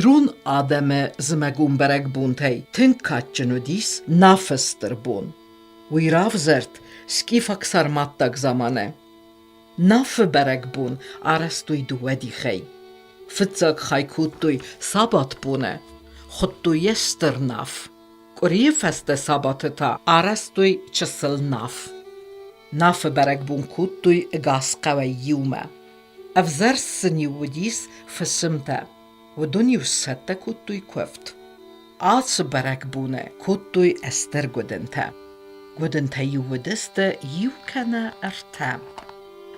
Իրուն ադեմը զմեգուն բերեք բունթեյ, թնք կաճնուդիս նաֆստր բուն։ ու իրավ զերտ սկիֆակ սարմատտակ զամանը։ Նաֆը բերեք բուն արաստույ դուեդի խեյ։ Ֆծակ խայքուտույ սաբատ բունը, խոտույ եստր նաֆ։ Կորիև ֆեստը սաբատը թա արաստույ չսլ նաֆ։ Նաֆը բերեք բուն կուտույ գասկավը յումը։ Ավզերս սնիուդիս ֆսմտը։ ودونيوس ستة كوتوي كوفت آس برك بونه كوتوي استر قدنتا قدنتا يودست يوكنا ارتام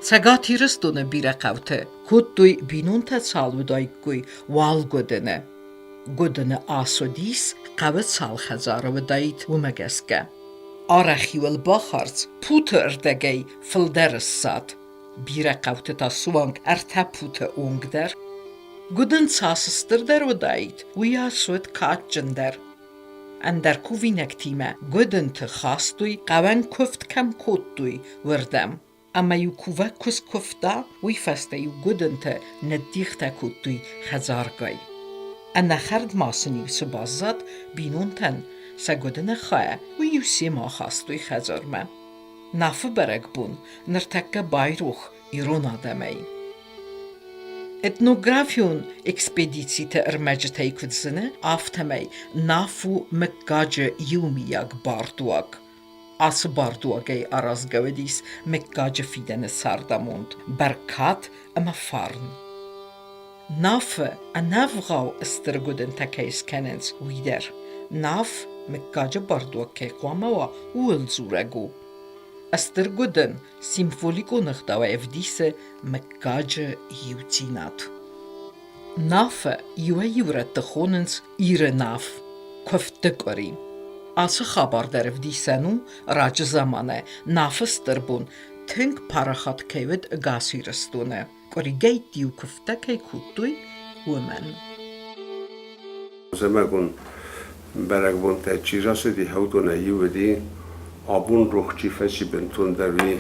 ساقاتي رستون بيرا قوته كوتوي بينونتا سالودايكوي وال قدنه قدنه آسو ديس قوت سال خزار ودايت ومگسكه آرخي والباخارز پوت اردگي فلدرس سات بيرا قوته تا سوانگ ارتا پوت اونگ در Gudun sasıstır der o dayit, uya suet kaçcın Ender kuvinek time, gudun tı xastuy, qavan kuft kam kottuy, vırdam. Ama yu kuva kus kufta, uy feste yu gudun tı neddiğte kottuy, xazargay. Anna xard masın yu subazat, binunten, sa gudun xaya, uy yu sima xastuy xazarma. Nafı berek bun, nırtakka bayruh, iron adamay. Etnografyon ekspedisiyte ırmacı kudzını aftemey nafu mekkacı yumiyag barduak. Ası barduagay arazgavedis mekkacı fidene sardamund, berkat ama farn. Nafı anavgav ıstırgudun tekeys kenens uider. Naf mekkacı barduak kekwamava uılzuregu. Астыргудын символиконах дава евдисе меккаджа юцинат. Нафа юа юра тхоненс ире наф, көфтекори. Асы хабар дар евдисену рач замане нафы стырбун тынк парахат кевет гасирстуне. Коригейт ю көфтекей куттуй умен. Zemegун берегбун течирасы ди хаудона юведи آبون روخچی فشی بنتون دوی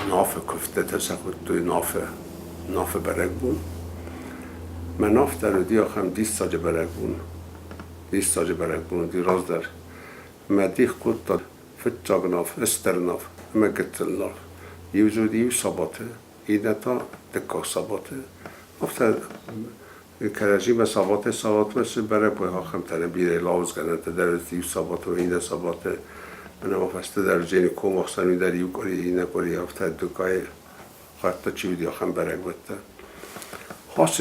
ناف کفته تسخود توی ناف برگ بون من ناف در دی آخم 20 ساجه برگ بون دی راز در مدیخ کود داد فتجاگ ناف استر ناف مگتل ناف یوزو دیو ساباته ایده تا دکا ساباته افتر کرجی و ساباته مثل برگ بوی آخم تنه بیره لاوز گنه در دیو ساباته و ایده ساباته من وافسته در جنی کوم وقتی در یو کاری اینه کاری افته دکای خاطر چی بدی آخم برگ بوده خاص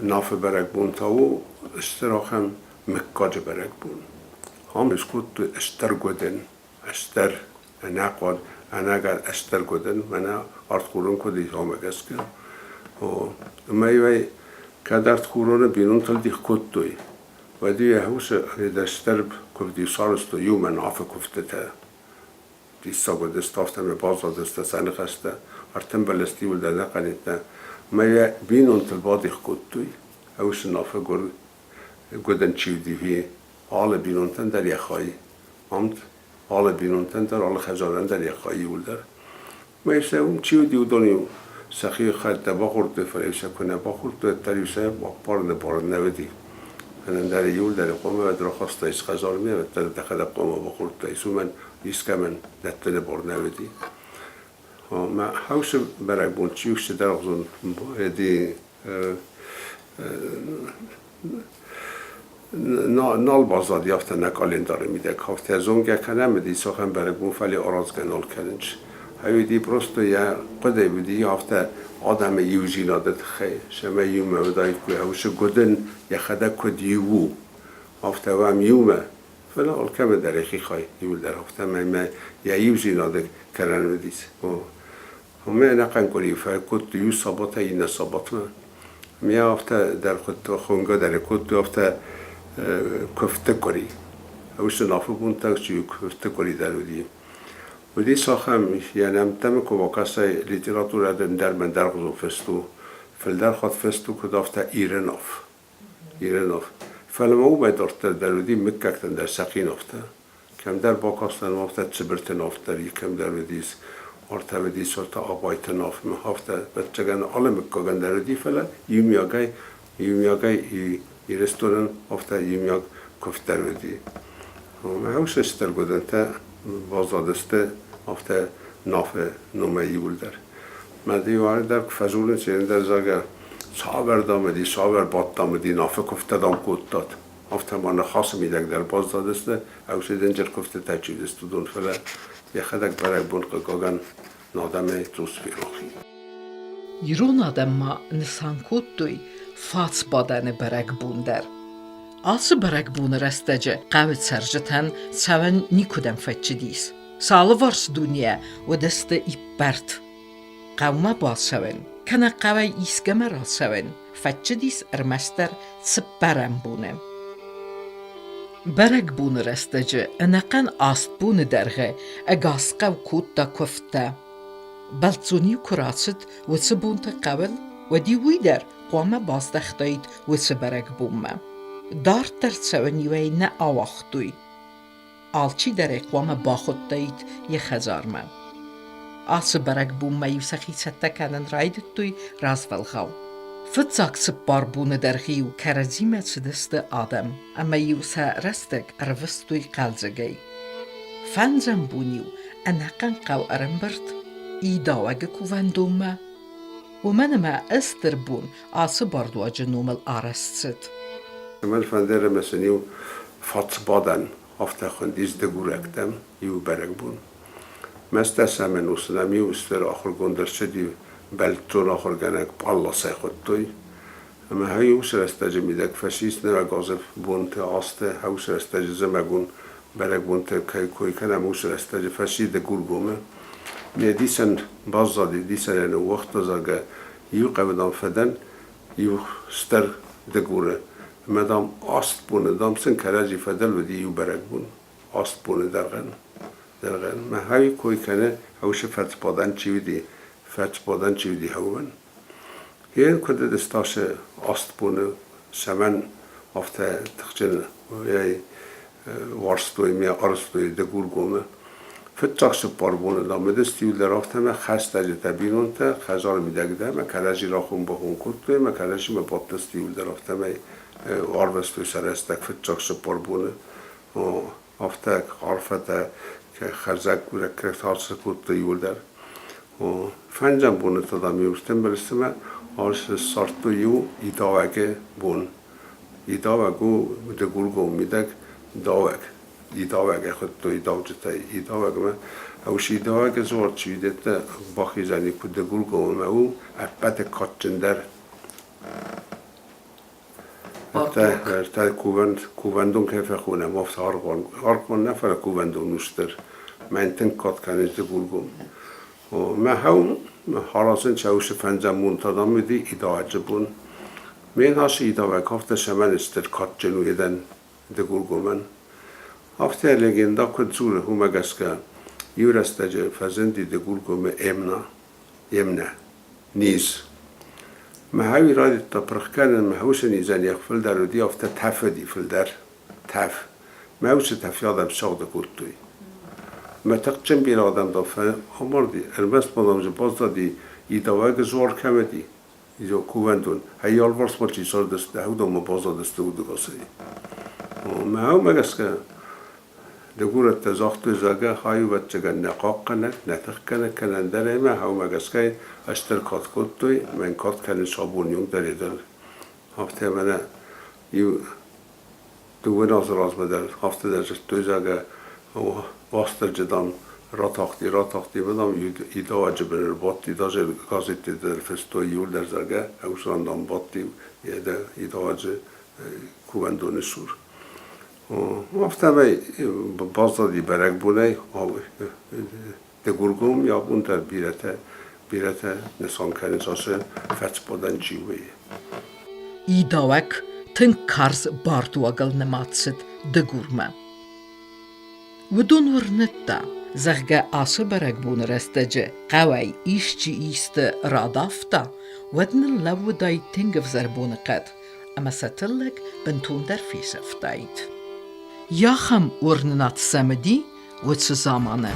ناف برگ بون تاو استراخم مکاج برگ بون هم اسکوت استر گودن استر نقاد اگر استر گودن من آرت کورون کدی هم گسکن و میوه کدرت کورون بینون تل دی خود توی و دی هوش دسترب کفتی سالست و یوم ناف کفته تا دی ساگو دستافته می بازا دسته سنه خسته ارتن بلستی ولده نقنیده میوه بینون تل بادی خود توی هوش ناف گودن چیو دیوی آل بینون تن در یخایی امت آل بینون تن در آل خزارن در یخایی ولده میشه اون چیو دیو دانیو سخی خد دبا خورده فریشه کنه با خورده تریشه با پارن نودی من در یول در قوم و درخواست ایست خزار میاد در داخل قوم و خورد ایستو من ایست که من دتل بار نودی ما هاوس برای بونچیوش در آخون دی نال بازار یافته نکالین داره میده کافته زونگه کنه میدی سخن برای بون فلی آرازگه نال کننش هایی دی پروستو یا قده بودی یافته آدم یوزی نادت خی شما یومه ودای که هوش گودن یا خدا کد یوو افته و هم یومه فلا الکم در اخی خواهی یول در افته ما یا یوزی نادت کرن ودیس همه نقن کلی فای کد یو ثابته این ثابته می افته در خود خونگا در کد افته کفته کری هوش نافو بون تاکسی کفته کری در ودی و دی ساخم یعنی تم که واقعی لیتراتور در من در غزو فستو فلدر خود فستو که دافته ایرناف فلما او باید در ودی مککتن در سقین افته کم در باکاستن افته تبرتن افته کم در ودیس ارتا ودیس ارتا آبایتن افته بچگان آل مکگان در ودی فلا یومیاگای Երեստորն ofta իմյակ կոֆտերոդի Հաուս էստեր գոդենտը բազադստը ofta նաֆը նոմե յուլդեր Մադի վարդակ ֆազուլը ցենդեր զագա Սավերդամեդի սավեր պատտամեդի նաֆը կոֆտադամ կոտտատ ofta mană xasım idekler bazadesle avşeden cerkofte tecrübesi tudun fele yaxadak barak bun qaqagan nadame tusfiroxi Իրոն ադեմմա նսանքոտույ ֆաց բադանը բերեք բունդեր Асы բերեք բուներ əstəcə qavit sərcətən səvən nikudəm fətçidis Salı vars dünya və dəstə ipbərt Qavma baz səvən Kənə qavay isgəmər al səvən Fətçidis ərməstər sıppərəm bunə Բերեք բուներ əstəcə Ənəqən ast բունը դərղə Əqasqəv kut da köftə Բալցունի կուրացդ վծը բունտը կավել Վդի վույդեր Կոամը բաստախտայիդ վծը բերեք բումը Դարդ դրցավն իվայնը ավախտույ Ալչի դերը կոամը բախոտտայիդ եխազարմը Асы բերեք բումը յուսախիցətdə կənən ռայդտույ ռազվəlղավ Վծակցը պար բունը դərղի ու կərəzի մեծդստը ադəm Əmə յուսա ռəstək ərվստույ qalzəgəy Fənzəm բունի ու ənəqən qav ərəmbırd İdavəgə kuvəndumə و mənəmə əstər bun ası barduacı numel arəstsit. Mən fəndərə məsəni fatsbadan hafta xundiz de gurektem yu berek bun. Məstəsəmən usnam yu üstər axır göndərçədi beltron axır gənek Allah sayxottoy. Ama hay usrəstəcə midək fəşisnə və qazıb bun te astı hay usrəstəcə zəməgun berek bun te koykənəm usrəstəcə fəşid de gurgumə. Medisen bazzadı disen o vaqta zaga yu qavdan fadan yu star de gure madam ast bunu damsın karaji fadal ve yu berek bun ast bunu dergan ma hay koy kana hawish fatbadan çivdi hawan yer kuda destashe ast bunu saman hafta txjel yay warstoy mi arstoy de gurgome Fıtçaksı parbonu da medestiyuller afteme xastacı tabinun te xazar midagde me kalaji raxun bahun kuttu me kalaji me battestiyuller afteme arvestu serestek fıtçaksı parbonu aftek arfete ke xazak gure krektarsı kuttu yuller Fəncəm bunu tadam yustem berisime arşı sarttu yu idavage bun idavagu de gurgu midag davag İdavəgə xuddu idavcıta idavəgmə Avş idavəgə zor çividətdə baxizəni kuddə gurgomə u əppətə katçındər Hatta kuvendun keyfe xunə mafta arqman nəfərə kuvendun üstər Məntin katkanizdə gurgom Mə həv harasın çavuşu fəncəm muntadam idi idavəci bun Mən haşı idavəg hafta şəmən istər katçını edən də gurgomən Hafta legenda kudzure humagaska yurastacı fazendi de gurgome emna niz mahavi radit taprıkkanen mahushen izan yakfil dar di hafta tafedi fildar taf mahushe tafyadam sağda kurtuy ma taqcem bir adam da fa amardi elbest badamcı bazda di idavag zor kamedi izo kuvendun hayal varsmaçı sordeste hudama bazda deste udugası mahumagaska دگور تزاخت زاگه خواهی و چگن نقاق کنه نتخ کنه کنندره ما هاو مگسکه اشتر کات کت توی من کات کنه صابون یون داری دل هفته منه یو دوه نازر از بدل هفته در توی زاگه واستر جدام راتاختی بدم ایدا عجبنر باتی داجه گازیتی در فستوی یول در زاگه اوشراندام باتی ایدا عجب کوبندون سور Afteme bazda di berek bunay de gurgum ya bunlar birete nesan kanizası fetsbadan civi. İdavak tın karz barduagal nematsit de gurme. Vudun vırnıtta zahge ası berek bunur estece qavay işçi iste radafta ودن لو دای تنگف زربون قد اما ستلك بنتون در في سفتايت. Yaxam ورننات سمدي وتس زمانه